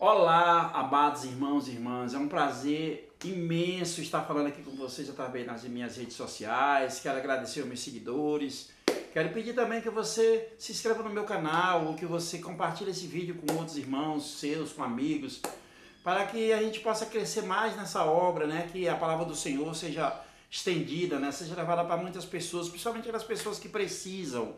Olá, amados irmãos e irmãs, é um prazer imenso estar falando aqui com vocês através das minhas redes sociais. Quero agradecer aos meus seguidores. Quero pedir também que você se inscreva no meu canal ou que você compartilhe esse vídeo com outros irmãos seus, com amigos, para que a gente possa crescer mais nessa obra, né? Que a palavra do Senhor seja estendida, né? Seja levada para muitas pessoas, principalmente aquelas pessoas que precisam.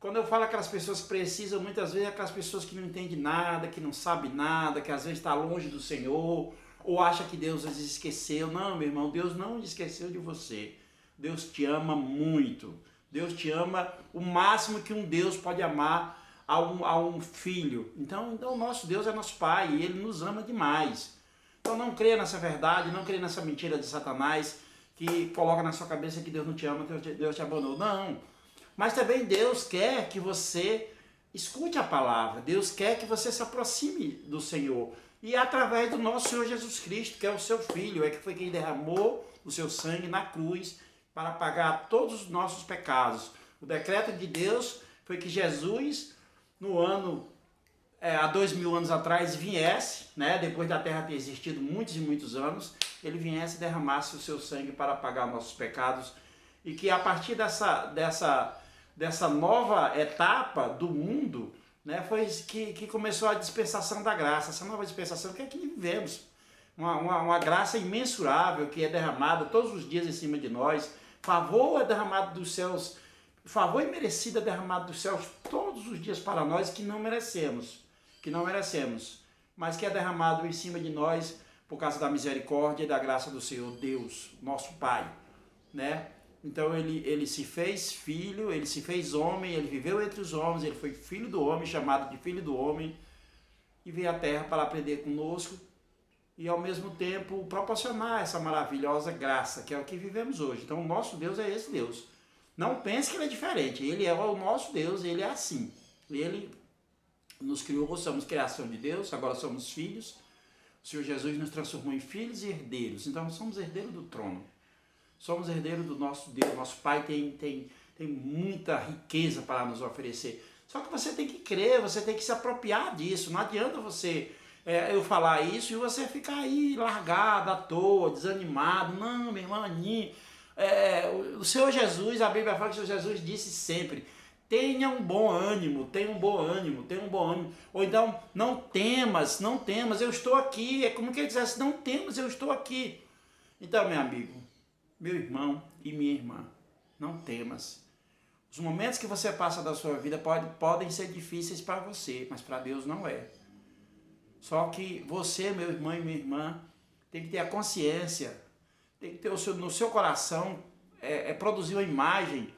Quando eu falo aquelas pessoas que precisam, muitas vezes é aquelas pessoas que não entendem nada, que não sabem nada, que às vezes está longe do Senhor, ou acha que Deus as esqueceu. Não, meu irmão, Deus não esqueceu de você. Deus te ama muito. Deus te ama o máximo que um Deus pode amar a um filho. Então, o nosso Deus é nosso Pai e Ele nos ama demais. Então não creia nessa verdade, não creia nessa mentira de Satanás que coloca na sua cabeça que Deus não te ama, que Deus te abandonou. Não. Mas também Deus quer que você escute a palavra. Deus quer que você se aproxime do Senhor. E é através do nosso Senhor Jesus Cristo, que é o seu Filho, é que foi quem derramou o seu sangue na cruz para pagar todos os nossos pecados. O decreto de Deus foi que Jesus, no ano, há 2000 anos atrás, viesse, né, depois da terra ter existido muitos e muitos anos, ele viesse e derramasse o seu sangue para pagar nossos pecados. E que a partir dessa nova etapa do mundo, né, foi que começou a dispensação da graça, essa nova dispensação que é que vivemos. Uma graça imensurável que é derramada todos os dias em cima de nós. Favor é derramado dos céus, favor imerecido é derramado dos céus todos os dias para nós que não merecemos, mas que é derramado em cima de nós por causa da misericórdia e da graça do Senhor Deus, nosso Pai, né? Então ele se fez filho, ele se fez homem, ele viveu entre os homens, ele foi filho do homem, chamado de filho do homem, e veio à terra para aprender conosco e ao mesmo tempo proporcionar essa maravilhosa graça, que é o que vivemos hoje. Então o nosso Deus é esse Deus. Não pense que ele é diferente, ele é o nosso Deus, ele é assim. Ele nos criou, somos criação de Deus, agora somos filhos. O Senhor Jesus nos transformou em filhos e herdeiros, então somos herdeiros do trono. Somos herdeiros do nosso Deus. Nosso Pai tem muita riqueza para nos oferecer. Só que você tem que crer, você tem que se apropriar disso. Não adianta você eu falar isso e você ficar aí largado, à toa, desanimado. Não, meu irmão, o Senhor Jesus, a Bíblia fala que o Senhor Jesus disse sempre: tenha um bom ânimo, tenha um bom ânimo, tenha um bom ânimo. Ou então, não temas, eu estou aqui. É como que ele dissesse: não temas, eu estou aqui. Então, meu amigo, meu irmão e minha irmã, não temas. Os momentos que você passa da sua vida podem ser difíceis para você, mas para Deus não é. Só que você, meu irmão e minha irmã, tem que ter a consciência, tem que ter no seu coração produzir uma imagem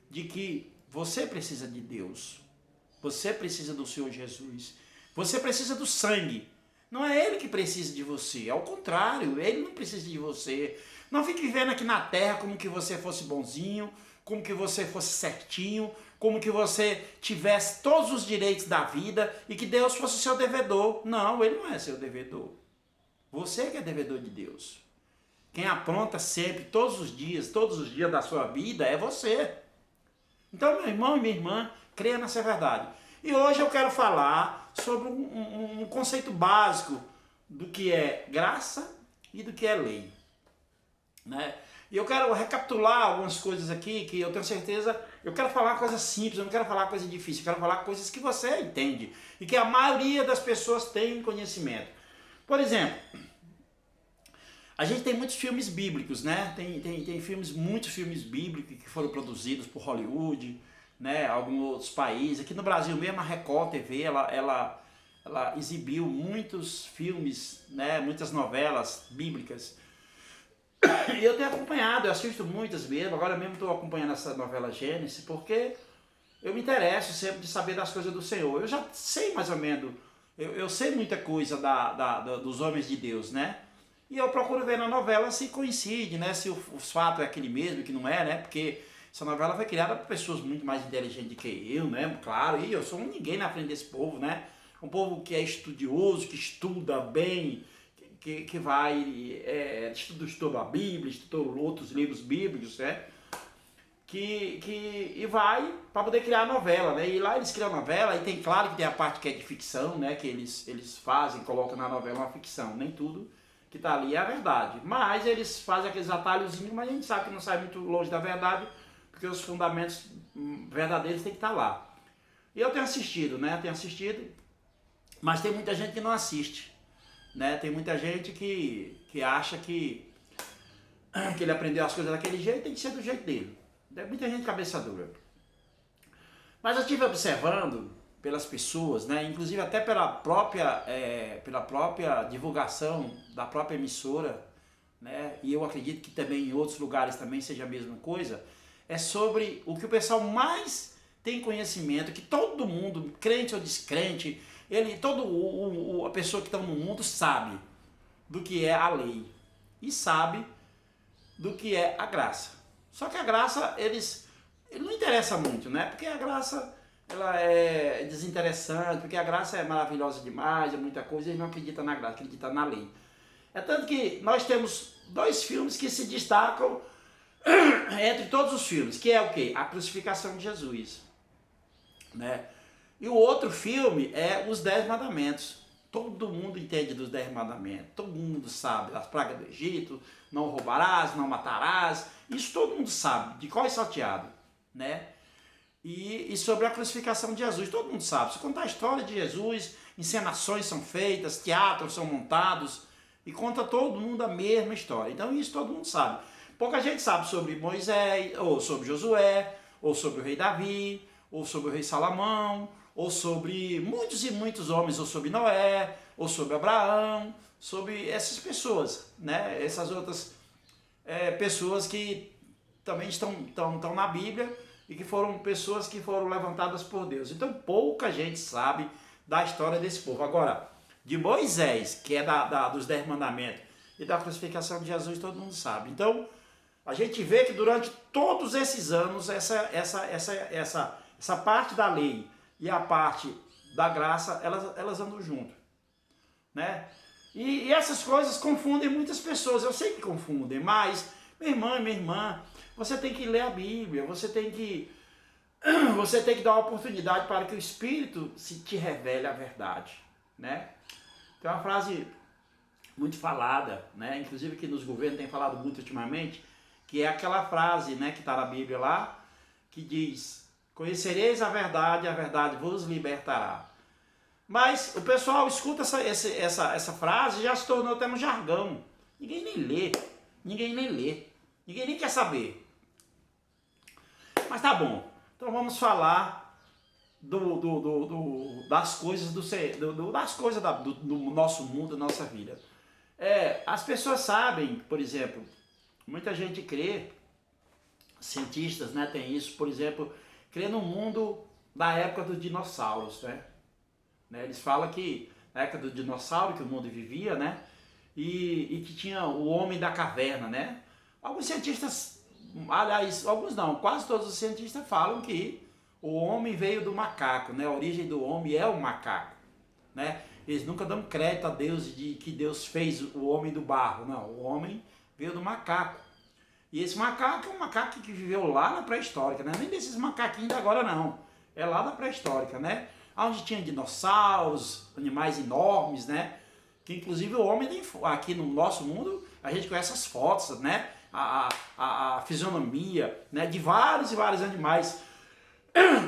de que você precisa de Deus, você precisa do Senhor Jesus, você precisa do sangue. Não é Ele que precisa de você, ao contrário, Ele não precisa de você. Não fique vivendo aqui na terra como que você fosse bonzinho, como que você fosse certinho, como que você tivesse todos os direitos da vida e que Deus fosse o seu devedor. Não, Ele não é seu devedor. Você que é devedor de Deus. Quem apronta sempre, todos os dias da sua vida é você. Então, meu irmão e minha irmã, creia nessa verdade. E hoje eu quero falar sobre um conceito básico do que é graça e do que é lei, né? E eu quero recapitular algumas coisas aqui que eu tenho certeza, eu quero falar coisas simples, eu não quero falar coisas difíceis, eu quero falar coisas que você entende e que a maioria das pessoas tem conhecimento. Por exemplo, a gente tem muitos filmes bíblicos, né? Tem muitos filmes bíblicos que foram produzidos por Hollywood, né? Alguns outros países. Aqui no Brasil mesmo, a Record TV, ela exibiu muitos filmes, né? Muitas novelas bíblicas. E eu tenho acompanhado, eu assisto muitas mesmo. Agora mesmo estou acompanhando essa novela Gênesis, porque eu me interesso sempre de saber das coisas do Senhor. Eu já sei mais ou menos, eu sei muita coisa dos homens de Deus, né? E eu procuro ver na novela se coincide, né? Se os fatos é aquele mesmo, que não é, né? Porque essa novela foi criada por pessoas muito mais inteligentes do que eu, né? Claro, e eu sou um ninguém na frente desse povo, né? Um povo que é estudioso, que estuda bem, que estudou a Bíblia, estudou outros livros bíblicos, né? e vai para poder criar a novela, né? E lá eles criam a novela, e tem, claro que tem a parte que é de ficção, né? Que eles fazem, colocam na novela uma ficção. Nem tudo que tá ali é a verdade. Mas eles fazem aqueles atalhozinhos, mas a gente sabe que não sai muito longe da verdade, porque os fundamentos verdadeiros têm que estar lá. E eu tenho assistido, né? Tenho assistido, mas tem muita gente que não assiste, né? Tem muita gente que acha que ele aprendeu as coisas daquele jeito, tem que ser do jeito dele. Tem muita gente cabeça dura. Mas eu estive observando pelas pessoas, né? Inclusive até pela própria divulgação da própria emissora, né? E eu acredito que também em outros lugares também seja a mesma coisa, é sobre o que o pessoal mais tem conhecimento, que todo mundo, crente ou descrente, a pessoa que está no mundo sabe do que é a lei e sabe do que é a graça. Só que a graça, ele não interessa muito, né? Porque a graça, ela é desinteressante, porque a graça é maravilhosa demais, é muita coisa, e ele não acredita na graça, acredita na lei. É tanto que nós temos 2 filmes que se destacam entre todos os filmes, que é o quê? A crucificação de Jesus, né? E o outro filme é os 10 mandamentos. Todo mundo entende dos 10 mandamentos, todo mundo sabe das pragas do Egito, não roubarás, não matarás, isso todo mundo sabe, de qual é salteado, né? E sobre a crucificação de Jesus, todo mundo sabe. Se contar a história de Jesus, encenações são feitas, teatros são montados, e conta todo mundo a mesma história. Então isso todo mundo sabe. Pouca gente sabe sobre Moisés, ou sobre Josué, ou sobre o rei Davi, ou sobre o rei Salomão, ou sobre muitos e muitos homens, ou sobre Noé, ou sobre Abraão, sobre essas pessoas, né? Essas outras pessoas que também estão na Bíblia e que foram pessoas que foram levantadas por Deus. Então pouca gente sabe da história desse povo. Agora, de Moisés, que é dos 10 mandamentos, e da crucificação de Jesus, todo mundo sabe. Então, a gente vê que durante todos esses anos, essa parte da lei e a parte da graça, elas andam junto, né? E essas coisas confundem muitas pessoas. Eu sei que confundem, mas, minha irmã, você tem que ler a Bíblia, você tem que dar uma oportunidade para que o Espírito te revele a verdade, né? Tem uma frase muito falada, né? Inclusive que nos governos tem falado muito ultimamente, que é aquela frase, né, que está na Bíblia lá, que diz: conhecereis a verdade vos libertará. Mas o pessoal escuta essa frase e já se tornou até um jargão. Ninguém nem lê, ninguém nem quer saber. Mas tá bom, então vamos falar das coisas das coisas do nosso mundo, da nossa vida. As pessoas sabem, por exemplo, muita gente crê, cientistas, né, tem isso, por exemplo, crê no mundo da época dos dinossauros, né? Eles falam que na época do dinossauro que o mundo vivia, né? E que tinha o homem da caverna, né? Alguns cientistas, aliás, alguns não, quase todos os cientistas falam que o homem veio do macaco, né? A origem do homem é o macaco, né? Eles nunca dão crédito a Deus de que Deus fez o homem do barro, não. O homem veio do macaco. E esse macaco é um macaco que viveu lá na pré-histórica, né? Nem desses macaquinhos de agora não. É lá da pré-histórica, né? Onde tinha dinossauros, animais enormes, né? Que inclusive o homem tem, aqui no nosso mundo, a gente conhece as fotos, né? A fisionomia, né? De vários e vários animais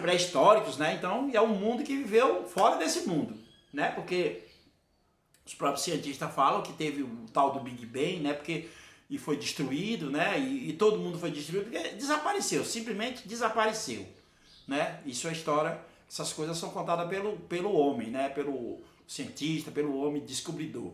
pré-históricos, né? Então é um mundo que viveu fora desse mundo, né? Porque os próprios cientistas falam que teve o tal do Big Bang, né? E foi destruído, né? E todo mundo foi destruído porque desapareceu, simplesmente desapareceu, né? Isso é história, essas coisas são contadas pelo homem, né? Pelo cientista, pelo homem descobridor,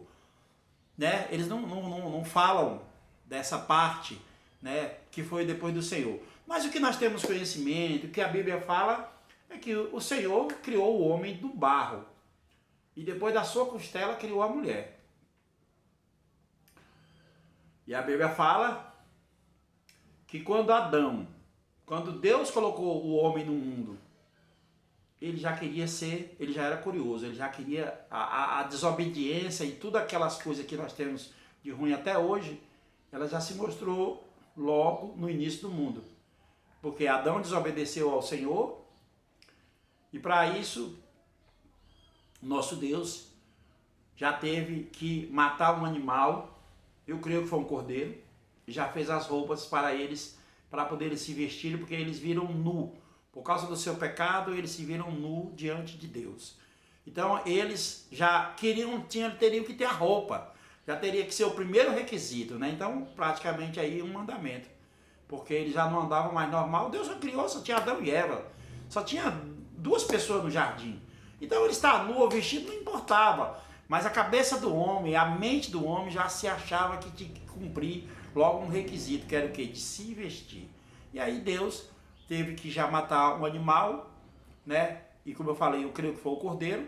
né? Eles não falam dessa parte, né? Que foi depois do Senhor. Mas o que nós temos conhecimento, o que a Bíblia fala, é que o Senhor criou o homem do barro e depois da sua costela criou a mulher. E a Bíblia fala que quando Deus colocou o homem no mundo, ele já era curioso, ele já queria a desobediência e todas aquelas coisas que nós temos de ruim até hoje, ela já se mostrou logo no início do mundo. porque Adão desobedeceu ao Senhor, e para isso, nosso Deus já teve que matar um animal, eu creio que foi um cordeiro, e já fez as roupas para eles, para poderem se vestir, porque eles viram nu. Por causa do seu pecado, eles se viram nu diante de Deus. Então, eles já teriam que ter a roupa. Já teria que ser o primeiro requisito, né? Então, praticamente aí um mandamento. Porque eles já não andavam mais normal. Deus já criou, só tinha Adão e Eva. Só tinha 2 pessoas no jardim. Então, ele estar nu ou vestido não importava. Mas a cabeça do homem, a mente do homem já se achava que tinha que cumprir logo um requisito, que era o quê? De se vestir. E aí Deus teve que já matar um animal, né? E como eu falei, eu creio que foi o cordeiro.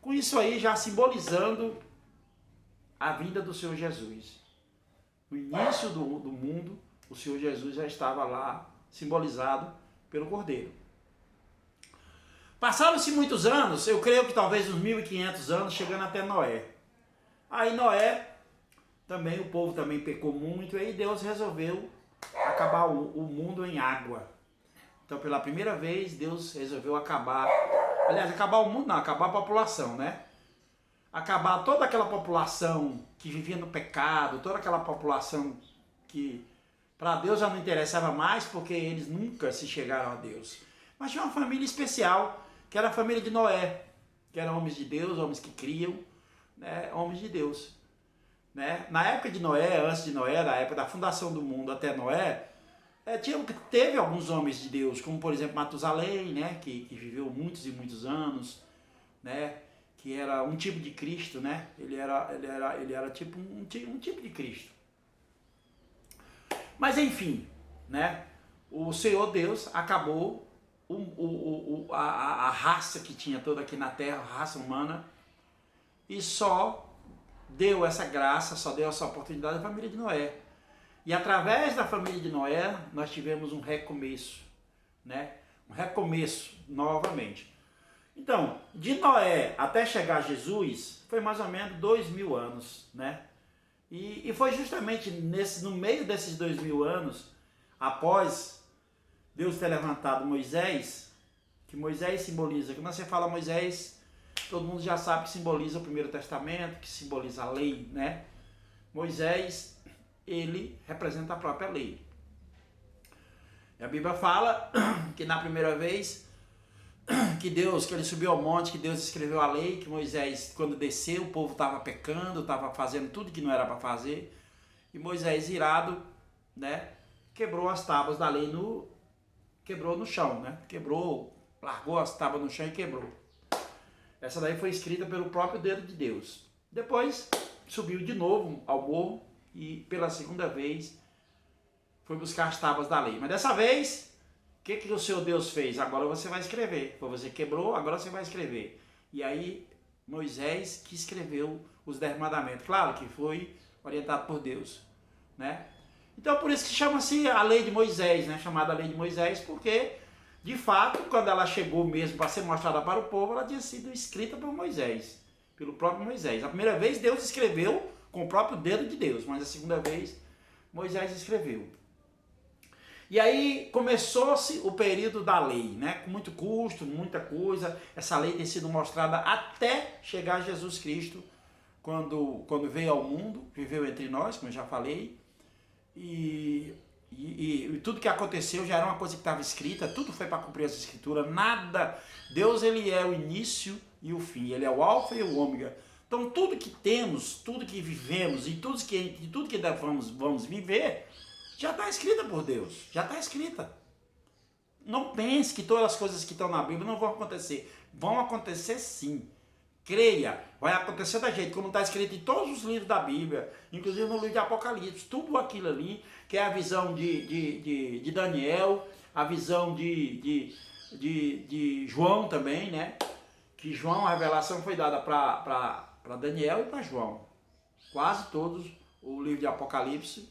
Com isso aí já simbolizando a vinda do Senhor Jesus. No início do mundo, o Senhor Jesus já estava lá, simbolizado pelo cordeiro. Passaram-se muitos anos, eu creio que talvez uns 1500 anos, chegando até Noé. Aí Noé, também o povo também pecou muito, e aí Deus resolveu acabar o mundo em água. Então, pela primeira vez, Deus resolveu acabar o mundo não, acabar a população, né? Acabar toda aquela população que vivia no pecado, toda aquela população que para Deus já não interessava mais, porque eles nunca se chegaram a Deus. Mas tinha uma família especial, que era a família de Noé, que eram homens de Deus, homens que criam, né? Homens de Deus. Né? Na época de Noé, antes de Noé, na época da fundação do mundo até Noé, teve alguns homens de Deus, como por exemplo Matusalém, né? que viveu muitos e muitos anos, né? Que era um tipo de Cristo, né? Ele era tipo um tipo de Cristo. Mas enfim, né? O Senhor Deus acabou a raça que tinha toda aqui na terra, a raça humana, e só deu essa graça, só deu essa oportunidade à família de Noé. E através da família de Noé, nós tivemos um recomeço, né? Um recomeço novamente. Então, de Noé até chegar a Jesus, foi mais ou menos 2000 anos, né? E foi justamente no meio desses 2000 anos, após Deus ter levantado Moisés, que Moisés simboliza, quando você fala Moisés, todo mundo já sabe que simboliza o Primeiro Testamento, que simboliza a lei, né? Moisés, ele representa a própria lei. E a Bíblia fala que na primeira vez que ele subiu ao monte, que Deus escreveu a lei, que Moisés, quando desceu, o povo estava pecando, estava fazendo tudo que não era para fazer, e Moisés, irado, né, quebrou as tábuas da lei, quebrou no chão, né, largou as tábuas no chão e quebrou. Essa daí foi escrita pelo próprio dedo de Deus. Depois, subiu de novo ao morro e, pela segunda vez, foi buscar as tábuas da lei. Mas dessa vez, o que o seu Deus fez? Agora você vai escrever. Você quebrou, agora você vai escrever. E aí, Moisés que escreveu os 10 mandamentos. Claro que foi orientado por Deus, né? Então, por isso que chama-se a lei de Moisés, né? Chamada lei de Moisés, porque, de fato, quando ela chegou mesmo para ser mostrada para o povo, ela tinha sido escrita por Moisés, pelo próprio Moisés. A primeira vez, Deus escreveu com o próprio dedo de Deus, mas a segunda vez, Moisés escreveu. E aí começou-se o período da lei, né? Com muito custo, muita coisa. Essa lei tem sido mostrada até chegar a Jesus Cristo, quando veio ao mundo, viveu entre nós, como eu já falei. E tudo que aconteceu já era uma coisa que estava escrita, tudo foi para cumprir essa escritura, nada. Deus, ele é o início e o fim, ele é o alfa e o ômega. Então tudo que temos, tudo que vivemos e tudo que vamos viver, já está escrita por Deus, já está escrita. Não pense que todas as coisas que estão na Bíblia não vão acontecer. Vão acontecer sim. Creia, vai acontecer da jeito como está escrito em todos os livros da Bíblia, inclusive no livro de Apocalipse. Tudo aquilo ali, que é a visão de Daniel, a visão de João também, né? Que João, a revelação foi dada para Daniel e para João. Quase todos o livro de Apocalipse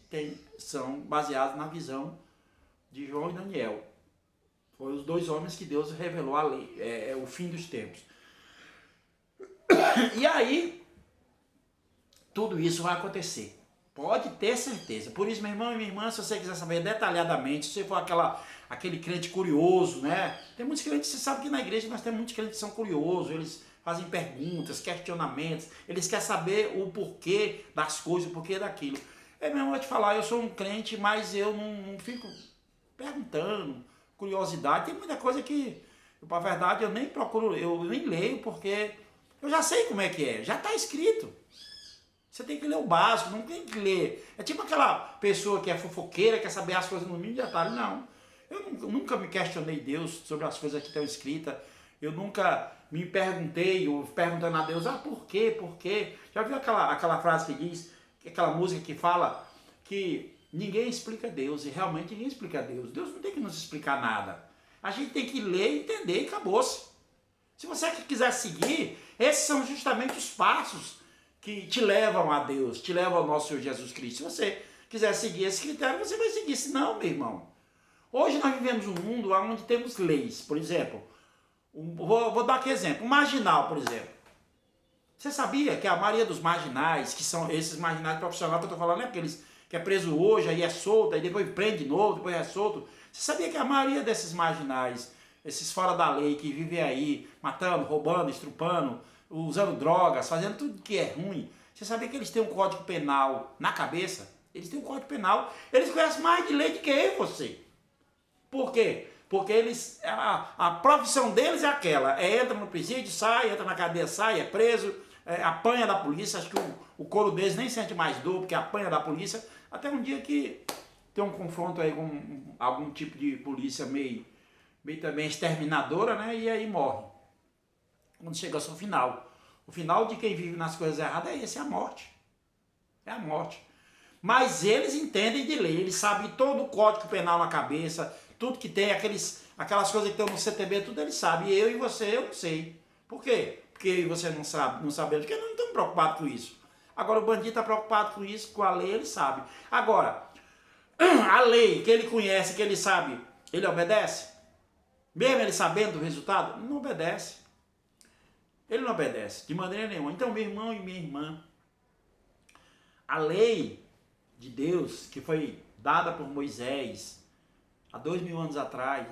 são baseados na visão de João e Daniel. Foram os 2 homens que Deus revelou a lei, o fim dos tempos. E aí, tudo isso vai acontecer. Pode ter certeza. Por isso, meu irmão e minha irmã, se você quiser saber detalhadamente, se você for aquele crente curioso, né? Tem muitos crentes, você sabe que na igreja nós temos muitos crentes que são curiosos, eles fazem perguntas, questionamentos, eles querem saber o porquê das coisas, o porquê daquilo. É mesmo, eu vou te falar, eu sou um crente, mas eu não fico perguntando, curiosidade. Tem muita coisa que, para a verdade, eu nem procuro, eu nem leio, porque eu já sei como é que é, já está escrito. Você tem que ler o básico, não tem que ler. É tipo aquela pessoa que é fofoqueira, quer saber as coisas no mínimo detalhe. Não, eu nunca me questionei Deus sobre as coisas que estão escritas. Eu nunca me perguntei, ou perguntando a Deus, por quê, por quê? Já viu aquela frase que diz, aquela música que fala que ninguém explica Deus, e realmente ninguém explica Deus. Deus não tem que nos explicar nada. A gente tem que ler, entender e acabou-se. Se você quiser seguir, esses são justamente os passos que te levam a Deus, te levam ao nosso Senhor Jesus Cristo. Se você quiser seguir esse critério, você vai seguir. Se não, meu irmão. Hoje nós vivemos um mundo onde temos leis. Por exemplo, vou dar aqui exemplo. O marginal, por exemplo. Você sabia que a maioria dos marginais, que são esses marginais profissionais que eu estou falando, é aqueles que é preso hoje, aí é solto, aí depois prende de novo, depois é solto. Você sabia que a maioria desses marginais, esses fora da lei, que vivem aí matando, roubando, estrupando, usando drogas, fazendo tudo que é ruim, você sabia que eles têm um código penal na cabeça? Eles têm um código penal, eles conhecem mais de lei do que eu e você. Por quê? Porque eles, a profissão deles é aquela, entra no presídio, sai, entra na cadeia, sai, é preso, apanha da polícia, acho que o couro deles nem sente mais dor, porque apanha da polícia, até um dia que tem um confronto aí com algum tipo de polícia meio também exterminadora, né, e aí morre. Quando chega ao seu final. O final de quem vive nas coisas erradas é esse, é a morte. É a morte. Mas eles entendem de lei, eles sabem todo o código penal na cabeça, tudo que tem, aquelas coisas que estão no CTB, tudo eles sabem. E eu e você, eu não sei. Por quê? Porque você não sabe, porque não estão preocupados com isso. Agora o bandido está preocupado com isso, com a lei, ele sabe. Agora, a lei que ele conhece, que ele sabe, ele obedece? Mesmo ele sabendo do resultado? Não obedece. Ele não obedece, de maneira nenhuma. Então, meu irmão e minha irmã, a lei de Deus, que foi dada por Moisés há 2000 anos atrás,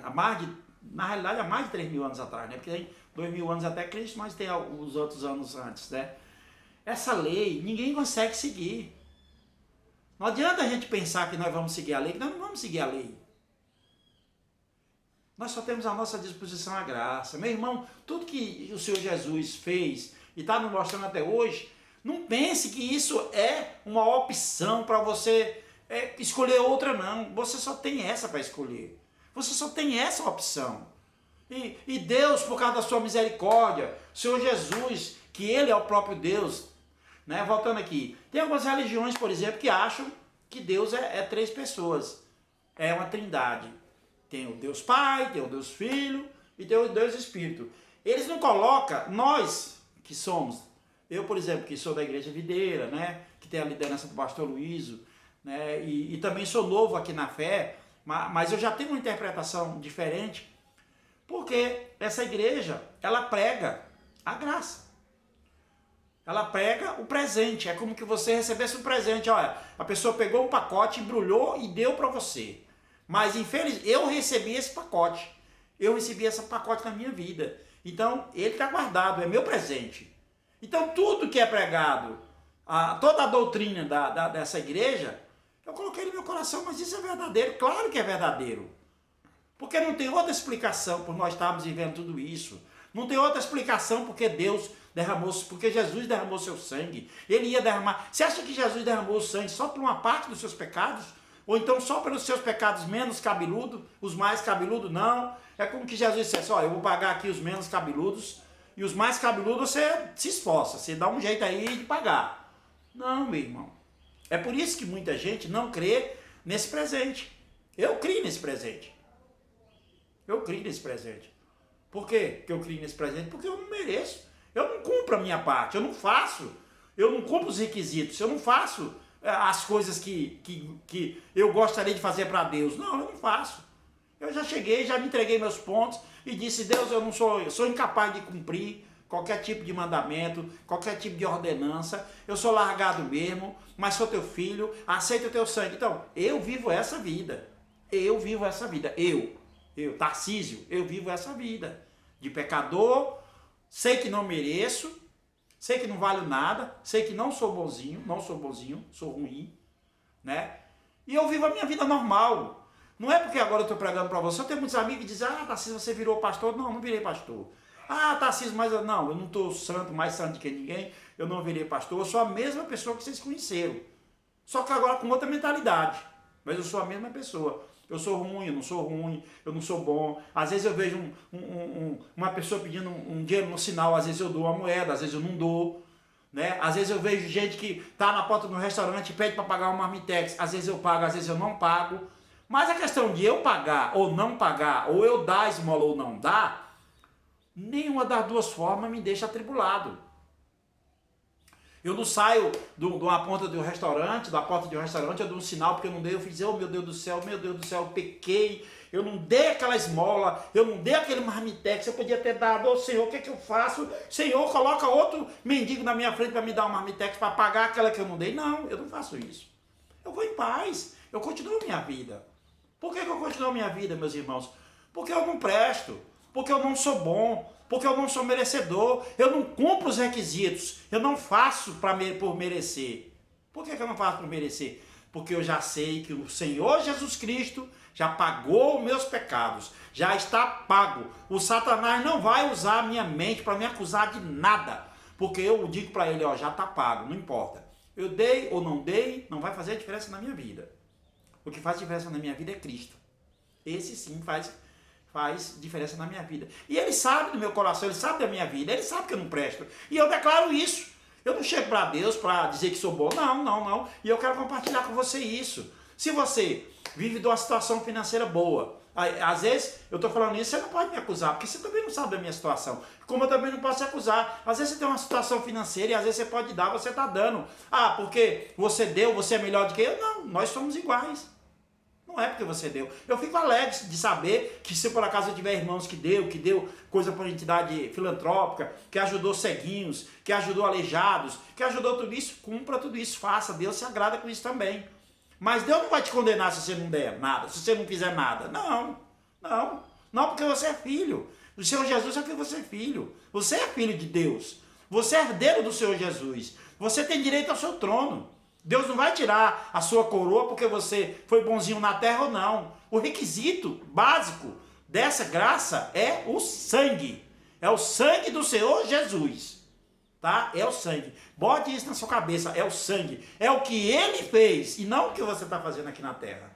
na realidade há mais de 3000 anos atrás, né? Porque tem 2000 anos até Cristo, mas tem os outros anos antes, né? Essa lei, ninguém consegue seguir. Não adianta a gente pensar que nós vamos seguir a lei, que nós não vamos seguir a lei. Nós só temos à nossa disposição a graça. Meu irmão, tudo que o Senhor Jesus fez e está nos mostrando até hoje, não pense que isso é uma opção para você escolher outra, não. Você só tem essa para escolher. Você só tem essa opção. E Deus, por causa da sua misericórdia, o Senhor Jesus, que Ele é o próprio Deus, né? Voltando aqui, tem algumas religiões, por exemplo, que acham que Deus é três pessoas. É uma trindade. Tem o Deus Pai, tem o Deus Filho e tem o Deus Espírito. Eles não colocam, nós que somos, eu, por exemplo, que sou da Igreja Videira, né, que tem a liderança do pastor Luísio, né, e também sou novo aqui na fé, mas eu já tenho uma interpretação diferente, porque essa igreja, ela prega a graça. Ela prega o presente, é como que você recebesse um presente. Olha, a pessoa pegou um pacote, embrulhou e deu para você. Mas, infelizmente, eu recebi esse pacote. Eu recebi esse pacote na minha vida. Então, ele está guardado, é meu presente. Então, tudo que é pregado, toda a doutrina dessa igreja, eu coloquei no meu coração, mas isso é verdadeiro? Claro que é verdadeiro. Porque não tem outra explicação por nós estarmos vivendo tudo isso. Não tem outra explicação porque Deus porque Jesus derramou seu sangue. Ele ia derramar. Você acha que Jesus derramou o sangue só por uma parte dos seus pecados? Ou então só pelos seus pecados menos cabeludos, os mais cabeludos? Não. É como que Jesus dissesse, eu vou pagar aqui os menos cabeludos, e os mais cabeludos você se esforça, você dá um jeito aí de pagar. Não, meu irmão. É por isso que muita gente não crê nesse presente. Eu creio nesse presente. Eu creio nesse presente. Por quê que eu creio nesse presente? Porque eu não mereço. Eu não cumpro a minha parte, eu não faço. Eu não cumpro os requisitos, eu não faço as coisas que eu gostaria de fazer para Deus. Não, eu não faço. Eu já cheguei, já me entreguei meus pontos e disse, Deus, eu sou incapaz de cumprir qualquer tipo de mandamento, qualquer tipo de ordenança. Eu sou largado mesmo, mas sou teu filho, aceito o teu sangue. Então, eu vivo essa vida. Eu vivo essa vida. Eu. Tarcísio, eu vivo essa vida de pecador, sei que não mereço, sei que não valho nada, sei que não sou bonzinho, sou ruim, né? E eu vivo a minha vida normal. Não é porque agora eu estou pregando para você. Eu tenho muitos amigos que dizem, Tarcísio, você virou pastor? Não, não virei pastor. Tarcísio, mas não, eu não estou mais santo que ninguém, eu não virei pastor, eu sou a mesma pessoa que vocês conheceram. Só que agora com outra mentalidade. Mas eu sou a mesma pessoa. Eu sou ruim, eu não sou bom. Às vezes eu vejo uma pessoa pedindo um dinheiro no sinal, às vezes eu dou uma moeda, às vezes eu não dou. Né? Às vezes eu vejo gente que está na porta do restaurante e pede para pagar uma marmitex, às vezes eu pago, às vezes eu não pago. Mas a questão de eu pagar ou não pagar, ou eu dar esmola ou não dar, nenhuma das duas formas me deixa atribulado. Eu não saio de uma ponta do restaurante, da porta de um restaurante, eu dou um sinal porque eu não dei, eu fiz, oh meu Deus do céu, eu pequei, eu não dei aquela esmola, eu não dei aquele marmitex, eu podia ter dado, ô Senhor, o que é que eu faço? Senhor, coloca outro mendigo na minha frente para me dar uma marmitex para pagar aquela que eu não dei. Não, eu não faço isso. Eu vou em paz, eu continuo minha vida. Por que eu continuo minha vida, meus irmãos? Porque eu não presto, porque eu não sou bom, porque eu não sou merecedor, eu não cumpro os requisitos, eu não faço por merecer. Por que eu não faço por merecer? Porque eu já sei que o Senhor Jesus Cristo já pagou os meus pecados, já está pago. O Satanás não vai usar a minha mente para me acusar de nada, porque eu digo para ele, já está pago, não importa. Eu dei ou não dei, não vai fazer diferença na minha vida. O que faz diferença na minha vida é Cristo. Esse sim faz diferença na minha vida. E ele sabe do meu coração, ele sabe da minha vida, ele sabe que eu não presto. E eu declaro isso. Eu não chego para Deus para dizer que sou bom. Não. E eu quero compartilhar com você isso. Se você vive de uma situação financeira boa, às vezes eu estou falando isso, você não pode me acusar, porque você também não sabe da minha situação. Como eu também não posso te acusar. Às vezes você tem uma situação financeira e às vezes você pode dar, você está dando. Porque você deu, você é melhor do que eu. Não, nós somos iguais. Não é porque você deu. Eu fico alegre de saber que se por acaso eu tiver irmãos que deu coisa para entidade filantrópica, que ajudou ceguinhos, que ajudou aleijados, que ajudou tudo isso, cumpra tudo isso, faça. Deus se agrada com isso também. Mas Deus não vai te condenar se você não der nada, se você não fizer nada. Não, porque você é filho. O Senhor Jesus é que você é filho. Você é filho de Deus. Você é herdeiro do Senhor Jesus. Você tem direito ao seu trono. Deus não vai tirar a sua coroa porque você foi bonzinho na terra ou não. O requisito básico dessa graça é o sangue. É o sangue do Senhor Jesus. Tá? É o sangue. Bote isso na sua cabeça. É o sangue. É o que ele fez e não o que você está fazendo aqui na terra.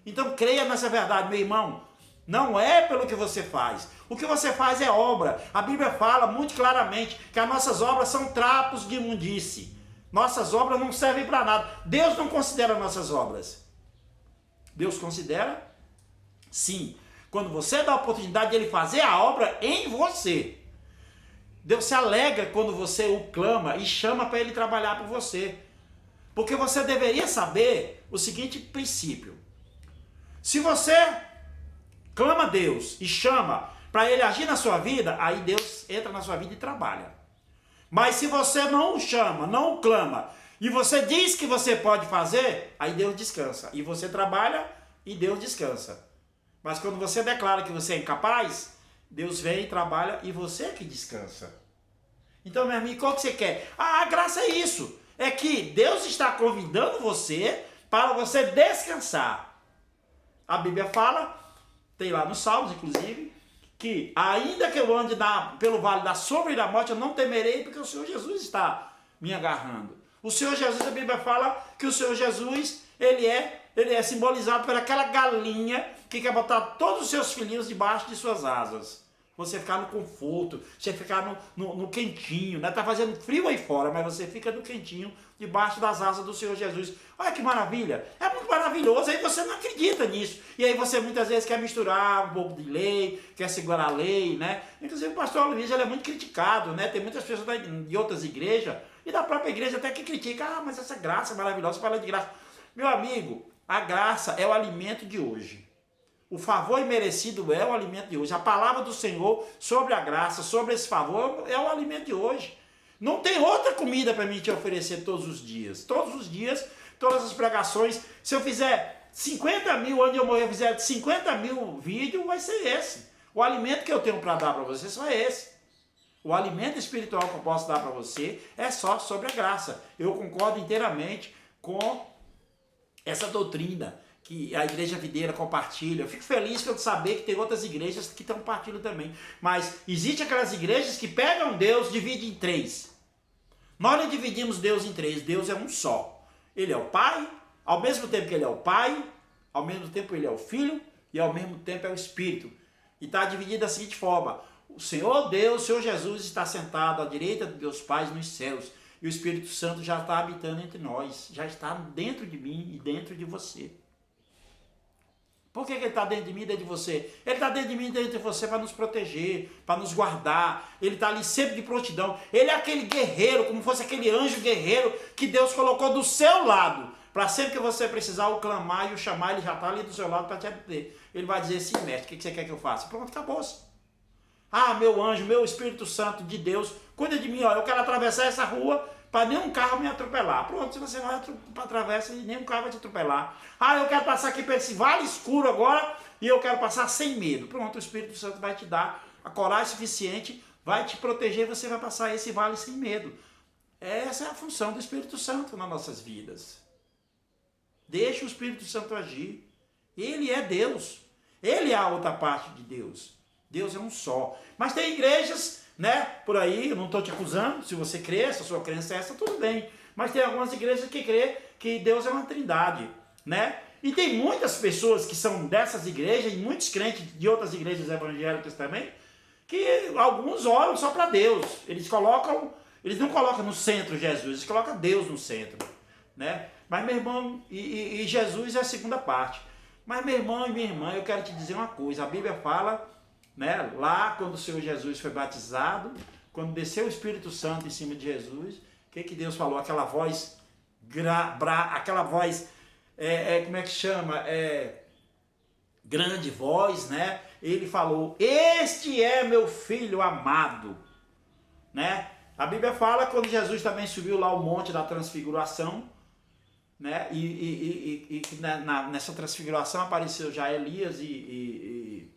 Então creia nessa verdade, meu irmão. Não é pelo que você faz. O que você faz é obra. A Bíblia fala muito claramente que as nossas obras são trapos de imundície. Nossas obras não servem para nada. Deus não considera nossas obras. Deus considera, sim, quando você dá a oportunidade de Ele fazer a obra em você. Deus se alegra quando você o clama e chama para Ele trabalhar por você. Porque você deveria saber o seguinte princípio. Se você clama a Deus e chama para Ele agir na sua vida, aí Deus entra na sua vida e trabalha. Mas se você não o chama, não o clama, e você diz que você pode fazer, aí Deus descansa. E você trabalha e Deus descansa. Mas quando você declara que você é incapaz, Deus vem e trabalha e você é que descansa. Então, meu amigo, qual que você quer? A graça é isso. É que Deus está convidando você para você descansar. A Bíblia fala, tem lá nos Salmos, inclusive, que ainda que eu ande pelo vale da sombra e da morte, eu não temerei, porque o Senhor Jesus está me agarrando. O Senhor Jesus, a Bíblia fala que o Senhor Jesus, ele é simbolizado por aquela galinha que quer botar todos os seus filhinhos debaixo de suas asas. Você ficar no conforto, você ficar no quentinho, né? Tá fazendo frio aí fora, mas você fica no quentinho, debaixo das asas do Senhor Jesus. Olha que maravilha! É muito maravilhoso, aí você não acredita nisso. E aí você muitas vezes quer misturar um pouco de lei, quer segurar a lei, né? Inclusive o pastor Luiz, ele é muito criticado, né? Tem muitas pessoas de outras igrejas, e da própria igreja até que critica, mas essa graça é maravilhosa, fala de graça. Meu amigo, a graça é o alimento de hoje. O favor imerecido é o alimento de hoje. A palavra do Senhor sobre a graça, sobre esse favor, é o alimento de hoje. Não tem outra comida para mim te oferecer todos os dias. Todos os dias, todas as pregações. Se eu fizer 50 mil, onde eu morrer, eu fizer 50 mil vídeos, vai ser esse. O alimento que eu tenho para dar para você só é esse. O alimento espiritual que eu posso dar para você é só sobre a graça. Eu concordo inteiramente com essa doutrina que a Igreja Videira compartilha. Eu fico feliz por saber que tem outras igrejas que compartilham também. Mas existem aquelas igrejas que pegam Deus e dividem em três. Nós não dividimos Deus em três. Deus é um só. Ele é o Pai, ao mesmo tempo que ele é o Pai, ao mesmo tempo ele é o Filho e ao mesmo tempo é o Espírito. E está dividido da seguinte forma: o Senhor Deus, o Senhor Jesus está sentado à direita de Deus Pai nos céus. E o Espírito Santo já está habitando entre nós. Já está dentro de mim e dentro de você. Por que ele está dentro de mim e dentro de você? Ele está dentro de mim e dentro de você para nos proteger, para nos guardar. Ele está ali sempre de prontidão. Ele é aquele guerreiro, como fosse aquele anjo guerreiro que Deus colocou do seu lado. Para sempre que você precisar o clamar e o chamar, ele já está ali do seu lado para te atender. Ele vai dizer assim: mestre, o que você quer que eu faça? Pronto, acabou-se. Ah, meu anjo, meu Espírito Santo de Deus, cuida de mim, ó, eu quero atravessar essa rua para nenhum carro me atropelar. Pronto, se você vai atravessa e nenhum carro vai te atropelar. Ah, eu quero passar aqui por esse vale escuro agora e eu quero passar sem medo. Pronto, o Espírito Santo vai te dar a coragem suficiente, vai te proteger e você vai passar esse vale sem medo. Essa é a função do Espírito Santo nas nossas vidas. Deixa o Espírito Santo agir. Ele é Deus. Ele é a outra parte de Deus. Deus é um só. Mas tem igrejas, né, por aí, eu não estou te acusando, se você crê, se a sua crença é essa, tudo bem. Mas tem algumas igrejas que crê que Deus é uma trindade, né? E tem muitas pessoas que são dessas igrejas, e muitos crentes de outras igrejas evangélicas também, que alguns oram só para Deus. Eles não colocam no centro Jesus, eles colocam Deus no centro, né? Mas, meu irmão, e Jesus é a segunda parte. Mas, meu irmão e minha irmã, eu quero te dizer uma coisa. A Bíblia fala, né, lá quando o Senhor Jesus foi batizado, quando desceu o Espírito Santo em cima de Jesus, o que Deus falou? Aquela voz, aquela voz, como é que chama? Grande voz, né? Ele falou: este é meu filho amado, né? A Bíblia fala quando Jesus também subiu lá o monte da transfiguração, né? E nessa transfiguração apareceu já Elias e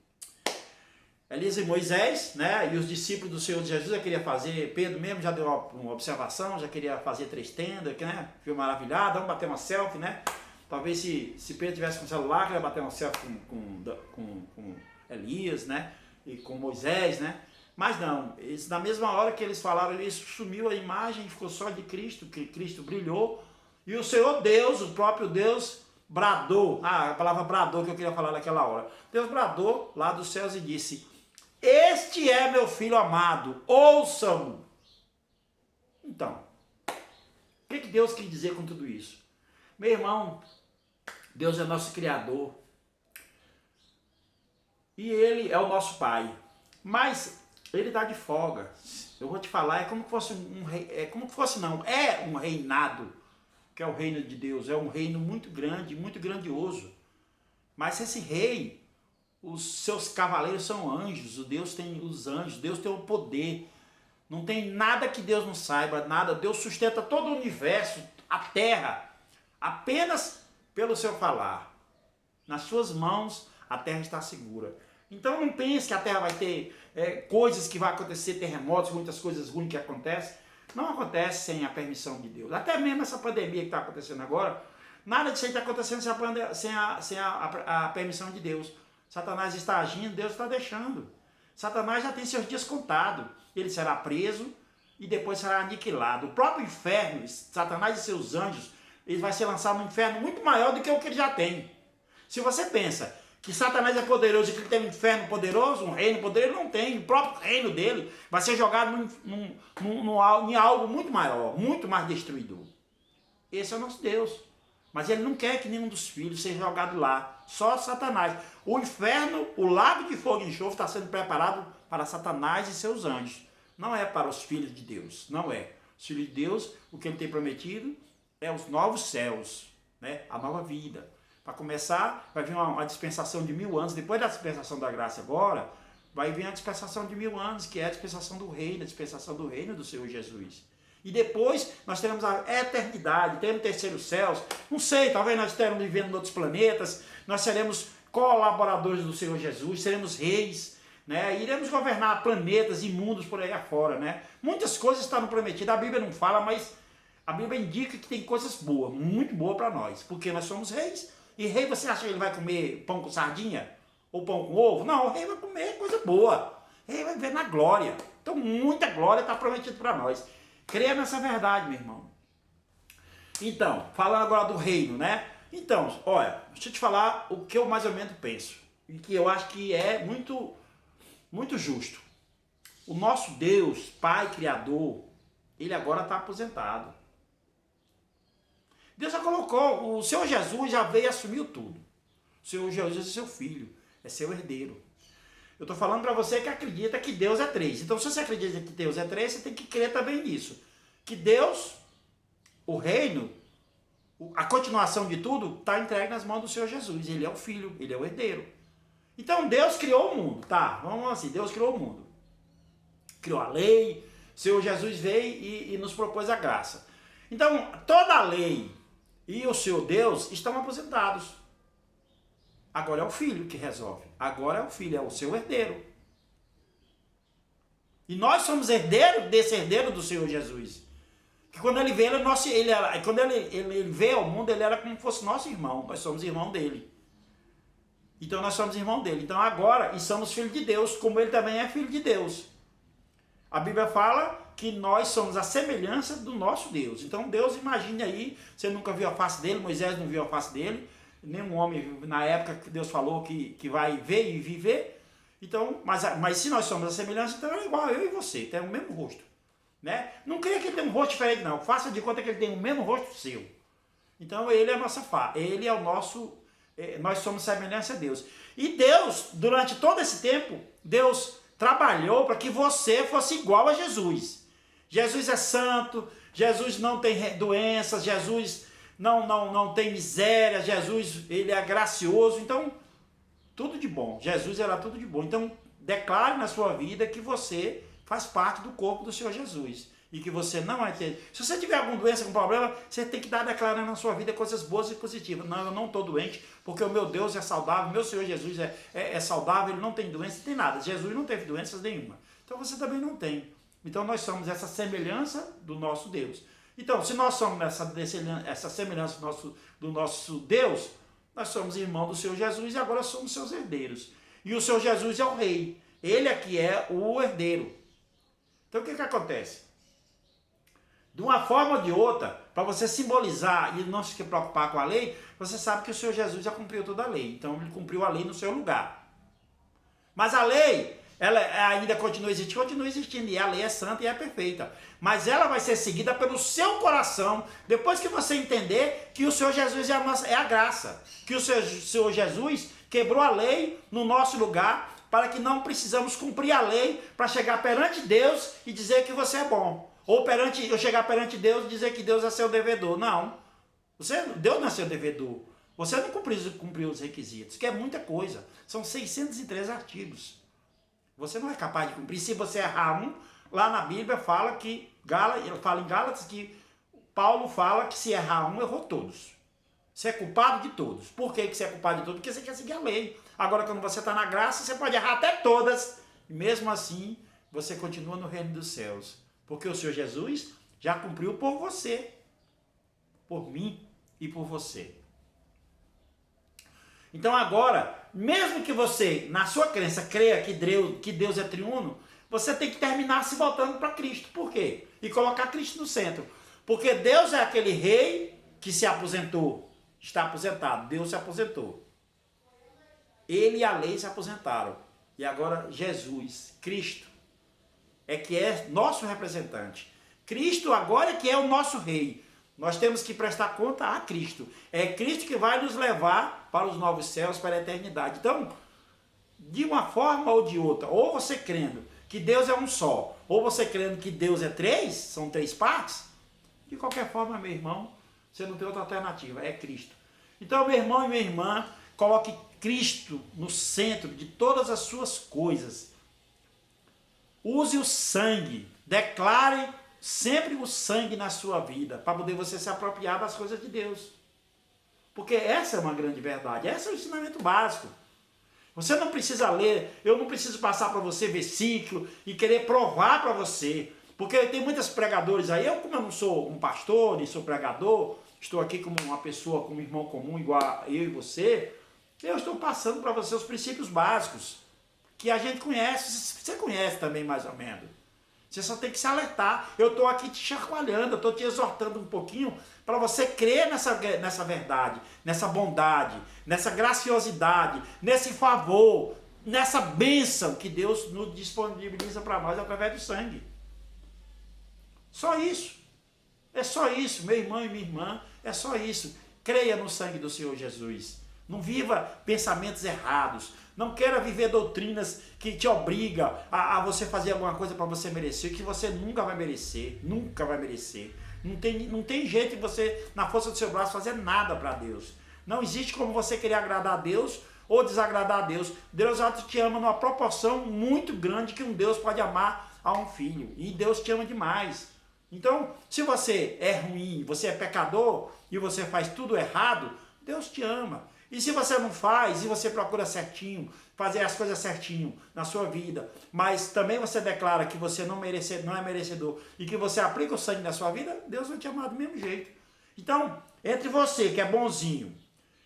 Moisés, né? E os discípulos do Senhor Jesus já queria fazer, Pedro mesmo já deu uma observação, já queria fazer 3 tendas, né? Ficou maravilhado, vamos bater uma selfie, né? Talvez se Pedro tivesse com o celular, queria bater uma selfie com Elias, né? E com Moisés, né? Mas não, na mesma hora que eles falaram isso, sumiu a imagem, ficou só de Cristo, que Cristo brilhou. E o Senhor Deus, o próprio Deus, bradou, a palavra bradou que eu queria falar naquela hora. Deus bradou lá dos céus e disse: este é meu filho amado, ouçam-no. Então, o que Deus quer dizer com tudo isso? Meu irmão, Deus é nosso Criador. E Ele é o nosso Pai. Mas Ele dá de folga. Eu vou te falar, é como que fosse um reinado, que é o reino de Deus. É um reino muito grande, muito grandioso. Mas esse rei, os seus cavaleiros são anjos. Deus tem os anjos, Deus tem o poder. Não tem nada que Deus não saiba, nada. Deus sustenta todo o universo, a terra, apenas pelo seu falar. Nas suas mãos a terra está segura. Então não pense que a terra vai ter coisas que vai acontecer, terremotos, muitas coisas ruins que acontecem. Não acontece sem a permissão de Deus. Até mesmo essa pandemia que está acontecendo agora, nada disso aí está acontecendo sem a permissão de Deus. Satanás está agindo, Deus está deixando. Satanás já tem seus dias contados. Ele será preso e depois será aniquilado. O próprio inferno, Satanás e seus anjos, ele vai ser lançado no inferno muito maior do que o que ele já tem. Se você pensa que Satanás é poderoso e que ele tem um inferno poderoso, um reino poderoso, ele não tem. O próprio reino dele vai ser jogado em algo muito maior, muito mais destruidor. Esse é o nosso Deus. Mas ele não quer que nenhum dos filhos seja jogado lá. Só Satanás. O inferno, o lago de fogo e enxofre está sendo preparado para Satanás e seus anjos. Não é para os filhos de Deus. Não é. Os filhos de Deus, o que ele tem prometido é os novos céus, né? A nova vida. Para começar, vai vir uma dispensação de 1000 anos. Depois da dispensação da graça agora, vai vir a dispensação de 1000 anos, que é a dispensação do reino, a dispensação do reino do Senhor Jesus. E depois nós teremos a eternidade, teremos terceiros céus. Não sei, talvez nós estaremos vivendo em outros planetas. Nós seremos colaboradores do Senhor Jesus, seremos reis, né? Iremos governar planetas e mundos por aí afora, né? Muitas coisas estão prometidas. A Bíblia não fala, mas a Bíblia indica que tem coisas boas, muito boas para nós. Porque nós somos reis. E rei, você acha que ele vai comer pão com sardinha? Ou pão com ovo? Não, o rei vai comer coisa boa. O rei vai ver na glória. Então, muita glória está prometida para nós. Creia nessa verdade, meu irmão. Então, falando agora do reino, né? Então, olha, deixa eu te falar o que eu mais ou menos penso. E que eu acho que é muito, muito justo. O nosso Deus, Pai Criador, ele agora está aposentado. Deus já colocou, o Senhor Jesus já veio e assumiu tudo. O Senhor Jesus é seu filho, é seu herdeiro. Eu estou falando para você que acredita que Deus é três. Então, se você acredita que Deus é três, você tem que crer também nisso. Que Deus, o reino, a continuação de tudo, está entregue nas mãos do Senhor Jesus. Ele é o filho, ele é o herdeiro. Então, Deus criou o mundo. Tá, vamos assim, Deus criou o mundo. Criou a lei, o Senhor Jesus veio e nos propôs a graça. Então, toda a lei e o seu Deus estão aposentados. Agora é o filho que resolve. Agora é o filho, é o seu herdeiro. E nós somos herdeiros desse herdeiro do Senhor Jesus. Que quando ele veio, quando ele veio ao mundo, ele era como se fosse nosso irmão. Nós somos irmão dele. Então nós somos irmão dele. Então agora, e somos filhos de Deus, como ele também é filho de Deus. A Bíblia fala que nós somos a semelhança do nosso Deus. Então Deus, imagine aí, você nunca viu a face dele, Moisés não viu a face dele, nenhum homem na época que Deus falou que vai ver e viver. Então, mas se nós somos a semelhança, então é igual eu e você, tem o mesmo rosto. Né? Não creia que ele tem um rosto diferente, não. Faça de conta que ele tem o mesmo rosto seu. Então ele é a nossa face, ele é o nosso, nós somos semelhança a Deus. E Deus, durante todo esse tempo, Deus trabalhou para que você fosse igual a Jesus. Jesus é santo, Jesus não tem doenças, Jesus não tem miséria, Jesus ele é gracioso, então tudo de bom. Jesus era tudo de bom. Então declare na sua vida que você faz parte do corpo do Senhor Jesus. E que você não vai ter. Se você tiver alguma doença, algum problema, você tem que estar declarando na sua vida coisas boas e positivas. Não, eu não estou doente, porque o meu Deus é saudável, meu Senhor Jesus é saudável, ele não tem doença, não tem nada. Jesus não teve doenças nenhuma. Então você também não tem. Então nós somos essa semelhança do nosso Deus. Então, se nós somos essa semelhança do nosso Deus, nós somos irmãos do Senhor Jesus e agora somos seus herdeiros. E o Senhor Jesus é o rei. Ele aqui é o herdeiro. Então o que acontece? De uma forma ou de outra, para você simbolizar e não se preocupar com a lei, você sabe que o Senhor Jesus já cumpriu toda a lei. Então ele cumpriu a lei no seu lugar. Mas a lei, ela ainda continua existindo, e a lei é santa e é perfeita. Mas ela vai ser seguida pelo seu coração, depois que você entender que o Senhor Jesus é a graça. Que o Senhor Jesus quebrou a lei no nosso lugar, para que não precisamos cumprir a lei para chegar perante Deus e dizer que você é bom. Ou eu chegar perante Deus e dizer que Deus é seu devedor. Não. Deus não é seu devedor. Você não cumpriu os requisitos, que é muita coisa. São 603 artigos. Você não é capaz de cumprir. Se você errar um, lá na Bíblia fala em Gálatas que Paulo fala que se errar um, errou todos. Você é culpado de todos. Por que você é culpado de todos? Porque você quer seguir a lei. Agora, quando você está na graça, você pode errar até todas. E mesmo assim, você continua no reino dos céus. Porque o Senhor Jesus já cumpriu por você, por mim e por você. Então agora, mesmo que você, na sua crença, creia que Deus é triuno, você tem que terminar se voltando para Cristo. Por quê? E colocar Cristo no centro. Porque Deus é aquele rei que se aposentou, está aposentado, Deus se aposentou. Ele e a lei se aposentaram. E agora Jesus, Cristo, que é nosso representante. Cristo agora que é o nosso rei. Nós temos que prestar conta a Cristo. É Cristo que vai nos levar para os novos céus, para a eternidade. Então, de uma forma ou de outra, ou você crendo que Deus é um só, ou você crendo que Deus é três, são três partes, de qualquer forma, meu irmão, você não tem outra alternativa, é Cristo. Então, meu irmão e minha irmã, coloque Cristo no centro de todas as suas coisas. Use o sangue, declare sempre o sangue na sua vida, para poder você se apropriar das coisas de Deus. Porque essa é uma grande verdade, esse é o ensinamento básico. Você não precisa ler, eu não preciso passar para você versículo e querer provar para você. Porque tem muitos pregadores aí, como eu não sou um pastor, nem sou pregador, estou aqui como uma pessoa, como um irmão comum, igual a eu e você, eu estou passando para você os princípios básicos, que a gente conhece, você conhece também mais ou menos. Você só tem que se alertar. Eu estou aqui te chacoalhando, eu estou te exortando um pouquinho para você crer nessa verdade, nessa bondade, nessa graciosidade, nesse favor, nessa bênção que Deus nos disponibiliza para nós através do sangue. Só isso. É só isso, meu irmão e minha irmã, é só isso. Creia no sangue do Senhor Jesus. Não viva pensamentos errados. Não queira viver doutrinas que te obrigam a você fazer alguma coisa para você merecer, que você nunca vai merecer. Nunca vai merecer. Não tem jeito de você, na força do seu braço, fazer nada para Deus. Não existe como você querer agradar a Deus ou desagradar a Deus. Deus te ama numa proporção muito grande que um Deus pode amar a um filho. E Deus te ama demais. Então, se você é ruim, você é pecador e você faz tudo errado, Deus te ama. E se você não faz, e você procura certinho, fazer as coisas certinho na sua vida, mas também você declara que você não é merecedor e que você aplica o sangue na sua vida, Deus vai te amar do mesmo jeito. Então, entre você que é bonzinho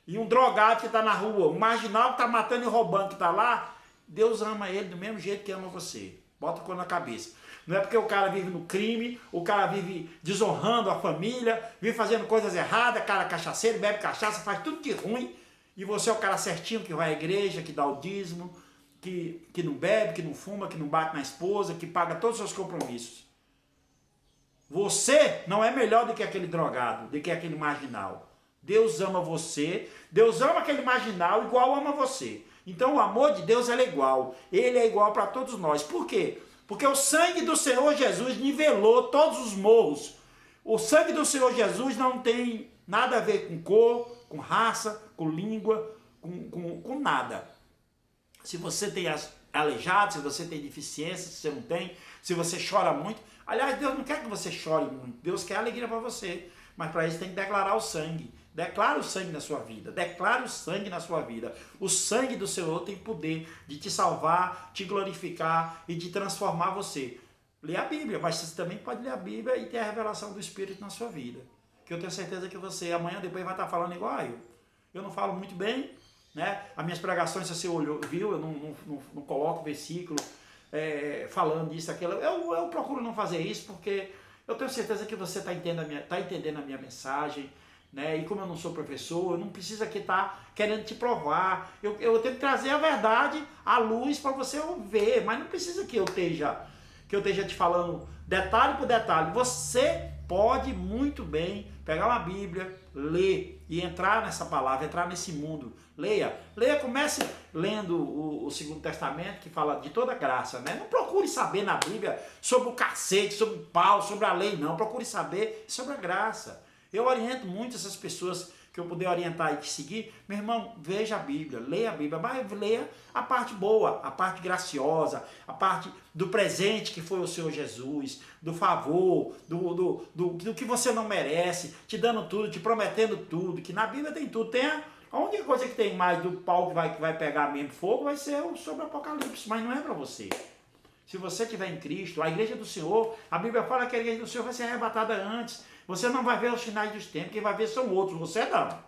e um drogado que está na rua, um marginal que está matando e roubando que está lá, Deus ama ele do mesmo jeito que ama você. Bota a cor na cabeça. Não é porque o cara vive no crime, o cara vive desonrando a família, vive fazendo coisas erradas, cara cachaceiro, bebe cachaça, faz tudo de ruim, e você é o cara certinho que vai à igreja, que dá o dízimo, que não bebe, que não fuma, que não bate na esposa, que paga todos os seus compromissos. Você não é melhor do que aquele drogado, do que aquele marginal. Deus ama você, Deus ama aquele marginal igual ama você. Então o amor de Deus é igual, ele é igual para todos nós. Por quê? Porque o sangue do Senhor Jesus nivelou todos os morros. O sangue do Senhor Jesus não tem nada a ver com cor, com raça, com língua, com nada. Se você tem aleijado, se você tem deficiência, se você não tem, se você chora muito. Aliás, Deus não quer que você chore muito. Deus quer alegria para você. Mas para isso tem que declarar o sangue. Declara o sangue na sua vida. Declara o sangue na sua vida. O sangue do Senhor tem poder de te salvar, te glorificar e de transformar você. Lê a Bíblia, mas você também pode ler a Bíblia e ter a revelação do Espírito na sua vida. Que eu tenho certeza que você amanhã depois vai estar falando igual a eu. Eu não falo muito bem, né? As minhas pregações, se você viu, eu não coloco versículo falando isso, aquilo. Eu procuro não fazer isso porque eu tenho certeza que você está entendendo a minha mensagem, né? E como eu não sou professor, eu não preciso aqui estar querendo te provar. Eu tenho que trazer a verdade à luz para você ver, mas não precisa que eu esteja te falando detalhe por detalhe. Você pode muito bem pegar uma Bíblia, ler e entrar nessa palavra, entrar nesse mundo. Leia, comece lendo o Segundo Testamento, que fala de toda graça, né? Não procure saber na Bíblia sobre o cacete, sobre o pau, sobre a lei, não. Procure saber sobre a graça. Eu oriento muito essas pessoas que eu puder orientar e te seguir. Meu irmão, veja a Bíblia, leia a Bíblia, mas leia a parte boa, a parte graciosa, a parte do presente que foi o Senhor Jesus, do favor, do que você não merece, te dando tudo, te prometendo tudo, que na Bíblia tem tudo. A única coisa que tem mais do pau que vai pegar mesmo fogo vai ser sobre o Apocalipse, mas não é para você. Se você estiver em Cristo, a igreja do Senhor, a Bíblia fala que a igreja do Senhor vai ser arrebatada antes. Você não vai ver os finais dos tempos, quem vai ver são outros, você não.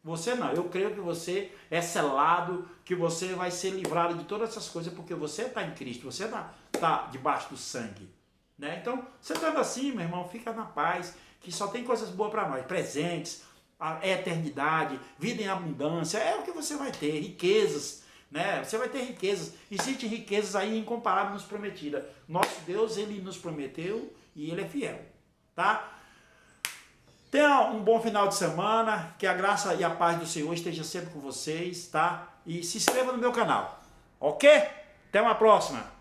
Você não, eu creio que você é selado, que você vai ser livrado de todas essas coisas, porque você está em Cristo, você está debaixo do sangue. Né? Então, você estando assim, meu irmão, fica na paz, que só tem coisas boas para nós, presentes, a eternidade, vida em abundância, é o que você vai ter, riquezas, né? Você vai ter riquezas, existem riquezas aí incomparáveis nos prometidas. Nosso Deus, ele nos prometeu e ele é fiel, tá? Tenha um bom final de semana, que a graça e a paz do Senhor esteja sempre com vocês, tá? E se inscreva no meu canal, ok? Até uma próxima!